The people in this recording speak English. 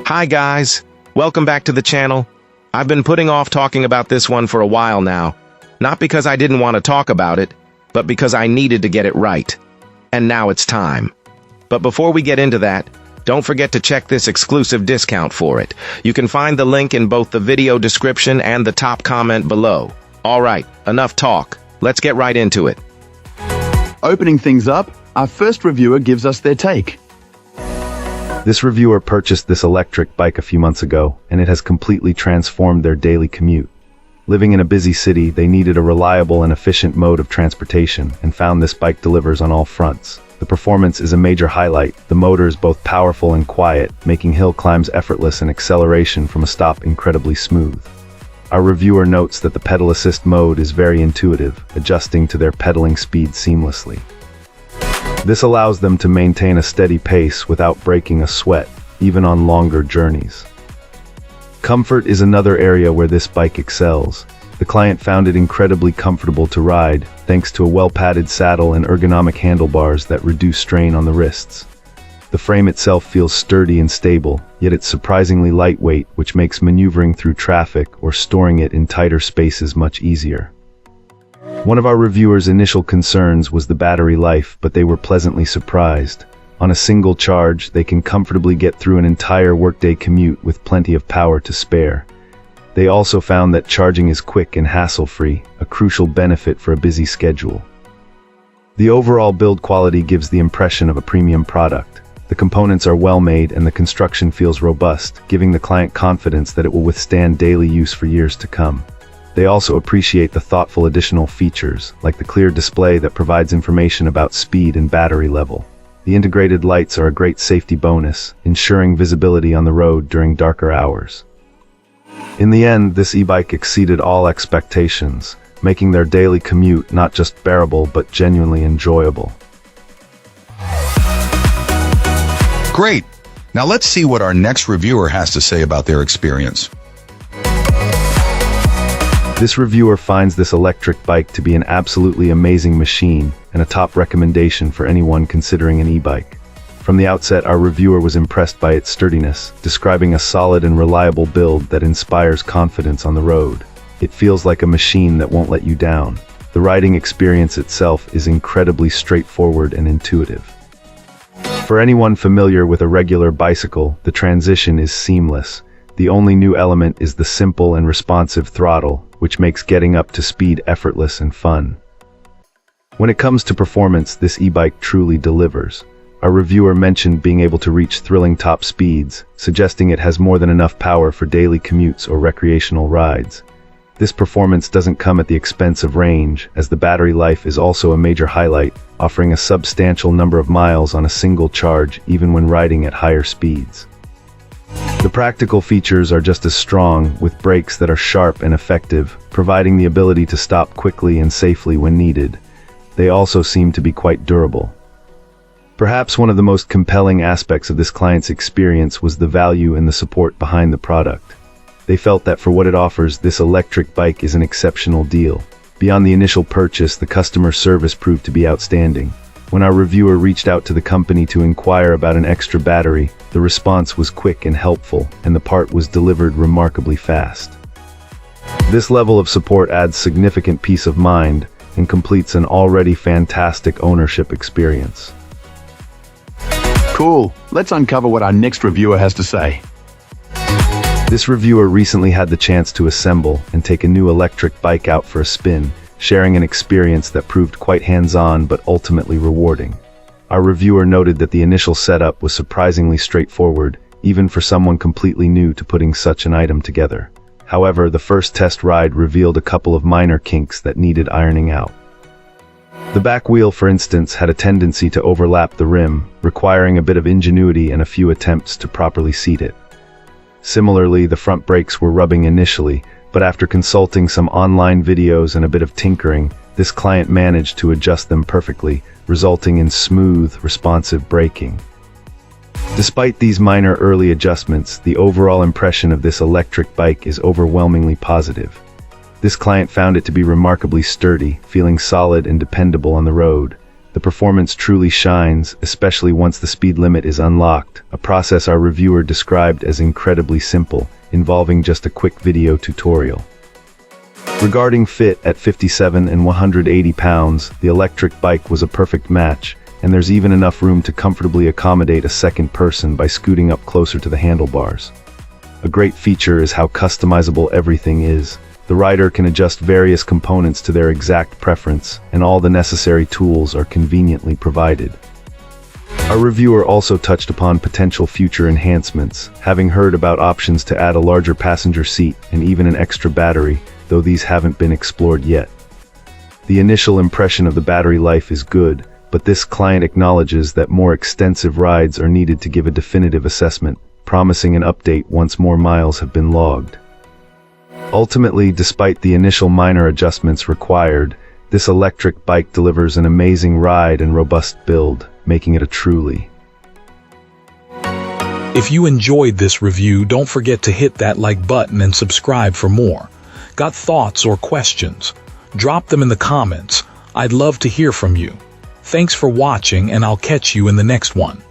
Hi guys, welcome back to the channel. I've been putting off talking about this one for a while now, not because I didn't want to talk about it, but because I needed to get it right. And now it's time. But before we get into that, don't forget to check this exclusive discount for it. You can find the link in both the video description and the top comment below. Alright, enough talk. Let's get right into it. Opening things up, our first reviewer gives us their take. This reviewer purchased this electric bike a few months ago, and it has completely transformed their daily commute. Living in a busy city, they needed a reliable and efficient mode of transportation, and found this bike delivers on all fronts. The performance is a major highlight. The motor is both powerful and quiet, making hill climbs effortless and acceleration from a stop incredibly smooth. Our reviewer notes that the pedal assist mode is very intuitive, adjusting to their pedaling speed seamlessly. This allows them to maintain a steady pace without breaking a sweat, even on longer journeys. Comfort is another area where this bike excels. The client found it incredibly comfortable to ride, thanks to a well-padded saddle and ergonomic handlebars that reduce strain on the wrists. The frame itself feels sturdy and stable, yet it's surprisingly lightweight, which makes maneuvering through traffic or storing it in tighter spaces much easier. One of our reviewers' initial concerns was the battery life, but they were pleasantly surprised. On a single charge, they can comfortably get through an entire workday commute with plenty of power to spare. They also found that charging is quick and hassle-free, a crucial benefit for a busy schedule. The overall build quality gives the impression of a premium product. The components are well made and the construction feels robust, giving the client confidence that it will withstand daily use for years to come. They also appreciate the thoughtful additional features, like the clear display that provides information about speed and battery level. The integrated lights are a great safety bonus, ensuring visibility on the road during darker hours. In the end, this e-bike exceeded all expectations, making their daily commute not just bearable but genuinely enjoyable. Great! Now let's see what our next reviewer has to say about their experience. This reviewer finds this electric bike to be an absolutely amazing machine and a top recommendation for anyone considering an e-bike. From the outset, our reviewer was impressed by its sturdiness, describing a solid and reliable build that inspires confidence on the road. It feels like a machine that won't let you down. The riding experience itself is incredibly straightforward and intuitive. For anyone familiar with a regular bicycle, the transition is seamless. The only new element is the simple and responsive throttle, which makes getting up to speed effortless and fun. When it comes to performance, this e-bike truly delivers. Our reviewer mentioned being able to reach thrilling top speeds, suggesting it has more than enough power for daily commutes or recreational rides. This performance doesn't come at the expense of range, as the battery life is also a major highlight, offering a substantial number of miles on a single charge even when riding at higher speeds. The practical features are just as strong, with brakes that are sharp and effective, providing the ability to stop quickly and safely when needed. They also seem to be quite durable. Perhaps one of the most compelling aspects of this client's experience was the value and the support behind the product. They felt that for what it offers, this electric bike is an exceptional deal. Beyond the initial purchase, the customer service proved to be outstanding. When our reviewer reached out to the company to inquire about an extra battery, the response was quick and helpful, and the part was delivered remarkably fast. This level of support adds significant peace of mind and completes an already fantastic ownership experience. Cool, let's uncover what our next reviewer has to say. This reviewer recently had the chance to assemble and take a new electric bike out for a spin, sharing an experience that proved quite hands-on but ultimately rewarding. Our reviewer noted that the initial setup was surprisingly straightforward, even for someone completely new to putting such an item together. However, the first test ride revealed a couple of minor kinks that needed ironing out. The back wheel, for instance, had a tendency to overlap the rim, requiring a bit of ingenuity and a few attempts to properly seat it. Similarly, the front brakes were rubbing initially, but after consulting some online videos and a bit of tinkering, this client managed to adjust them perfectly, resulting in smooth, responsive braking. Despite these minor early adjustments, the overall impression of this electric bike is overwhelmingly positive. This client found it to be remarkably sturdy, feeling solid and dependable on the road. The performance truly shines, especially once the speed limit is unlocked, a process our reviewer described as incredibly simple, involving just a quick video tutorial. Regarding fit, at 57 and 180 pounds, the electric bike was a perfect match, and there's even enough room to comfortably accommodate a second person by scooting up closer to the handlebars. A great feature is how customizable everything is. The rider can adjust various components to their exact preference, and all the necessary tools are conveniently provided. Our reviewer also touched upon potential future enhancements, having heard about options to add a larger passenger seat and even an extra battery, though these haven't been explored yet. The initial impression of the battery life is good, but this client acknowledges that more extensive rides are needed to give a definitive assessment, promising an update once more miles have been logged. Ultimately, despite the initial minor adjustments required, this electric bike delivers an amazing ride and robust build, making it a truly. If you enjoyed this review, don't forget to hit that like button and subscribe for more. Got thoughts or questions? Drop them in the comments. I'd love to hear from you. Thanks for watching, and I'll catch you in the next one.